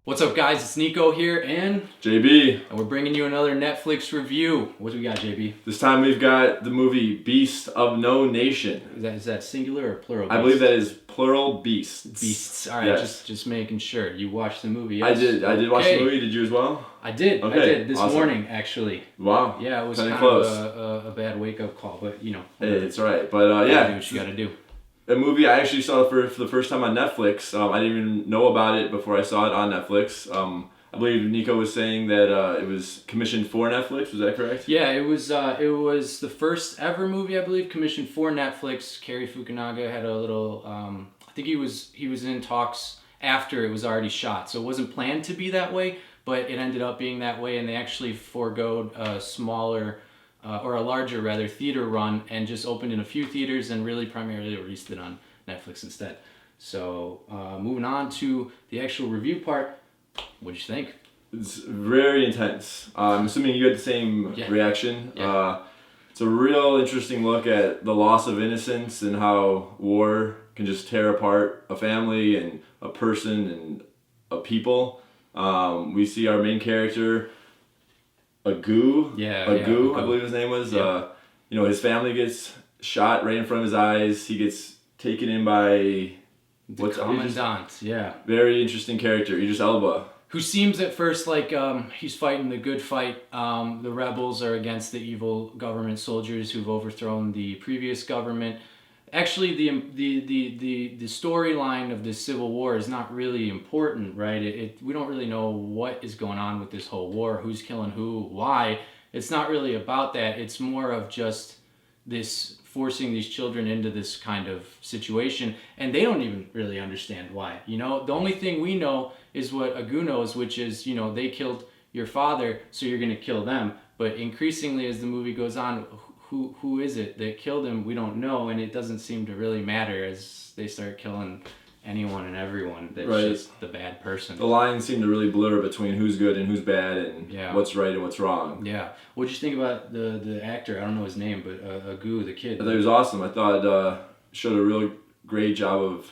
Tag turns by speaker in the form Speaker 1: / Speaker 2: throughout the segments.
Speaker 1: What's up, guys? It's Niko here and
Speaker 2: JB.
Speaker 1: we're bringing you another Netflix review. What do we got, JB?
Speaker 2: This time we've got the movie Beast of No Nation.
Speaker 1: Is that singular or plural? Beast?
Speaker 2: I believe that is plural beasts.
Speaker 1: Beasts. All right,
Speaker 2: yes.
Speaker 1: just making sure. You watched the movie, yes?
Speaker 2: I did watch the movie. Did you as well?
Speaker 1: I did.
Speaker 2: Okay,
Speaker 1: I did this
Speaker 2: awesome.
Speaker 1: morning, actually.
Speaker 2: Wow.
Speaker 1: Yeah, it was kind
Speaker 2: close.
Speaker 1: of a bad wake-up call, but you know.
Speaker 2: Hey, it's right. But
Speaker 1: yeah. Do what you gotta do.
Speaker 2: A movie I actually saw for the first time on Netflix. I didn't even know about it before I saw it on Netflix. I believe Niko was saying that it was commissioned for Netflix. Was that correct?
Speaker 1: Yeah, it was the first ever movie, I believe, commissioned for Netflix. Cary Fukunaga had a little. I think he was in talks after it was already shot, so it wasn't planned to be that way, but it ended up being that way, and they actually foregoed a smaller. Or a larger, rather, theater run, and just opened in a few theaters and really primarily released it on Netflix instead. So, moving on to the actual review part, what'd you think?
Speaker 2: It's very intense. I'm assuming you had the same reaction.
Speaker 1: Yeah.
Speaker 2: It's a real interesting look at the loss of innocence and how war can just tear apart a family and a person and a people. We see our main character, Agu, I believe his name was.
Speaker 1: Yeah.
Speaker 2: His family gets shot right in front of his eyes. He gets taken in by
Speaker 1: the commandant. Yeah.
Speaker 2: Very interesting character, Idris Elba.
Speaker 1: Who seems at first like he's fighting the good fight. The rebels are against the evil government soldiers who've overthrown the previous government. Actually, the storyline of this civil war is not really important, right? We don't really know what is going on with this whole war, who's killing who, why. It's not really about that. It's more of just this forcing these children into this kind of situation, and they don't even really understand why. You know, the only thing we know is what Agu knows, which is, you know, they killed your father, so you're gonna kill them. But increasingly, as the movie goes on, who is it that killed him? We don't know, and it doesn't seem to really matter as they start killing anyone and everyone that's just the bad person.
Speaker 2: The lines seem to really blur between who's good and who's bad and what's right and what's wrong.
Speaker 1: Yeah. What'd you think about the actor? I don't know his name, but Agu, the kid.
Speaker 2: I thought he was awesome. I thought showed a really great job of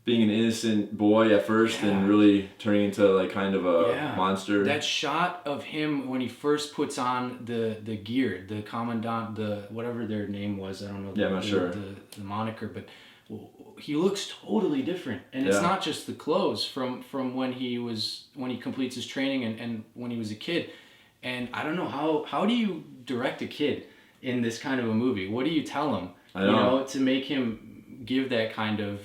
Speaker 2: being an innocent boy at first and really turning into like kind of a monster.
Speaker 1: That shot of him when he first puts on the gear, the commandant, the whatever their name was, I don't know.
Speaker 2: I'm not sure.
Speaker 1: The moniker, but he looks totally different, and it's not just the clothes from when he completes his training and when he was a kid. And I don't know how do you direct a kid in this kind of a movie? What do you tell him? You know, to make him give that kind of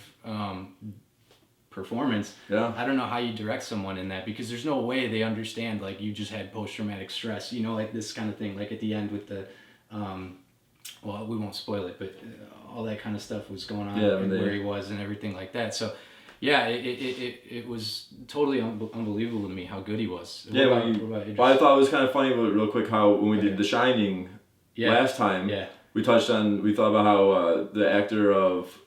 Speaker 1: performance. I don't know how you direct someone in that, because there's no way they understand, like, you just had post-traumatic stress, you know, like this kind of thing, like at the end with the well, we won't spoil it, but all that kind of stuff was going on and where he was and everything like that. So yeah, it was totally unbelievable to me how good he was.
Speaker 2: I thought it was kind of funny, but real quick, how when we did The Shining last time, we thought about how the actor of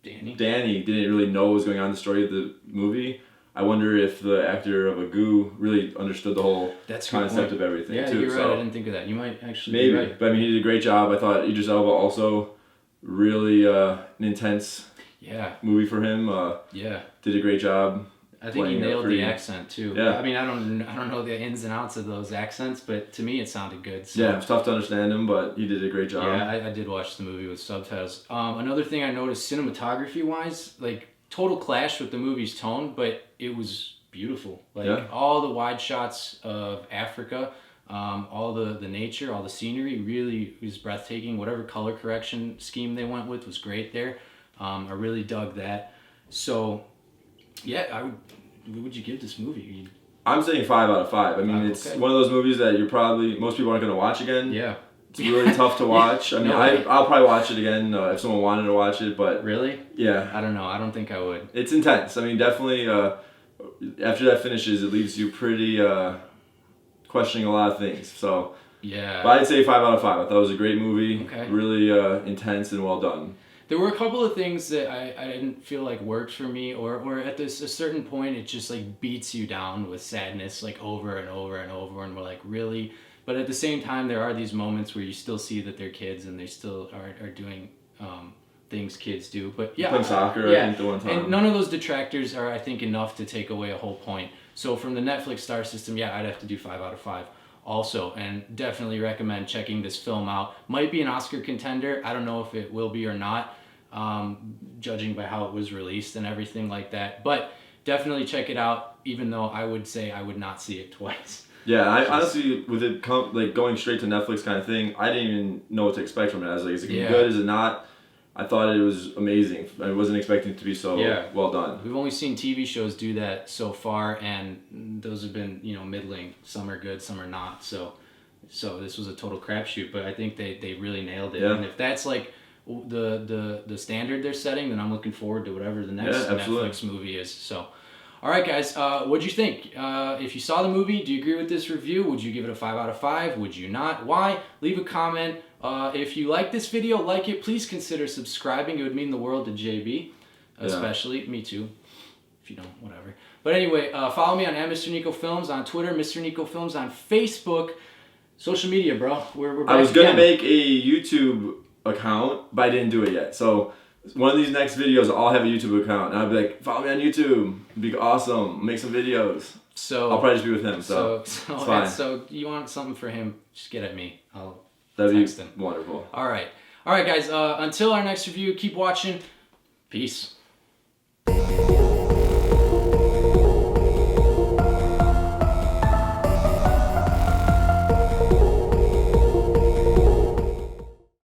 Speaker 2: Danny didn't really know what was going on in the story of the movie. I wonder if the actor of Agu really understood the whole concept of everything too.
Speaker 1: Yeah, you're right. I didn't think of that. You might actually
Speaker 2: be
Speaker 1: right.
Speaker 2: But I mean, he did a great job. I thought Idris Elba also really an intense movie for him. Did a great job.
Speaker 1: I think he nailed the accent too. Yeah. I mean, I don't know the ins and outs of those accents, but to me it sounded good. So.
Speaker 2: Yeah, it's tough to understand him, but he did a great job.
Speaker 1: Yeah, I did watch the movie with subtitles. Another thing I noticed, cinematography wise, like, total clash with the movie's tone, but it was beautiful. Like all the wide shots of Africa, all the nature, all the scenery really was breathtaking. Whatever color correction scheme they went with was great there. I really dug that. So yeah, what would you give this movie?
Speaker 2: I'm saying 5 out of 5. I mean, it's one of those movies that most people aren't going to watch again.
Speaker 1: Yeah.
Speaker 2: It's really tough to watch. I mean, I'll probably watch it again if someone wanted to watch it, but...
Speaker 1: Really?
Speaker 2: Yeah.
Speaker 1: I don't know. I don't think I would.
Speaker 2: It's intense. I mean, definitely, after that finishes, it leaves you pretty questioning a lot of things. So,
Speaker 1: yeah.
Speaker 2: But I'd say 5 out of 5. I thought it was a great movie. Okay. Really intense and well done.
Speaker 1: There were a couple of things that I didn't feel like worked for me, or at a certain point, it just like beats you down with sadness, like over and over and over, and we're like, really? But at the same time, there are these moments where you still see that they're kids and they still are doing things kids do. But yeah,
Speaker 2: playing soccer,
Speaker 1: yeah.
Speaker 2: I think the one time.
Speaker 1: And none of those detractors are, I think, enough to take away a whole point. So from the Netflix star system, yeah, I'd have to do 5 out of 5 also, and definitely recommend checking this film out. Might be an Oscar contender. I don't know if it will be or not, judging by how it was released and everything like that. But definitely check it out, even though I would say I would not see it twice.
Speaker 2: Yeah, I honestly, with it like going straight to Netflix kind of thing, I didn't even know what to expect from it. I was like, is it gonna be good? Is it not? I thought it was amazing. I wasn't expecting it to be so well done.
Speaker 1: We've only seen TV shows do that so far, and those have been, middling. Some are good, some are not. So this was a total crapshoot, but I think they really nailed it.
Speaker 2: Yeah.
Speaker 1: And if that's like the standard they're setting, then I'm looking forward to whatever the next Netflix movie is. So, all right, guys, what'd you think? If you saw the movie, do you agree with this review? Would you give it a 5 out of 5? Would you not? Why? Leave a comment. If you like this video, like it, please consider subscribing. It would mean the world to JB, especially. Me too. If you don't, whatever. But anyway, follow me on @Mr. Niko Films on Twitter, Mr. Niko Films on Facebook. Social media, bro. We're back
Speaker 2: I was gonna
Speaker 1: again.
Speaker 2: make a YouTube account, but I didn't do it yet. So one of these next videos, I'll have a YouTube account, and I'll be like, follow me on YouTube. It'd be awesome. Make some videos.
Speaker 1: So
Speaker 2: I'll probably just be with him. So it's fine.
Speaker 1: So you want something for him? Just get at me. I'll
Speaker 2: That'd
Speaker 1: text
Speaker 2: be
Speaker 1: him.
Speaker 2: wonderful.
Speaker 1: All right, guys. Until our next review, keep watching. Peace.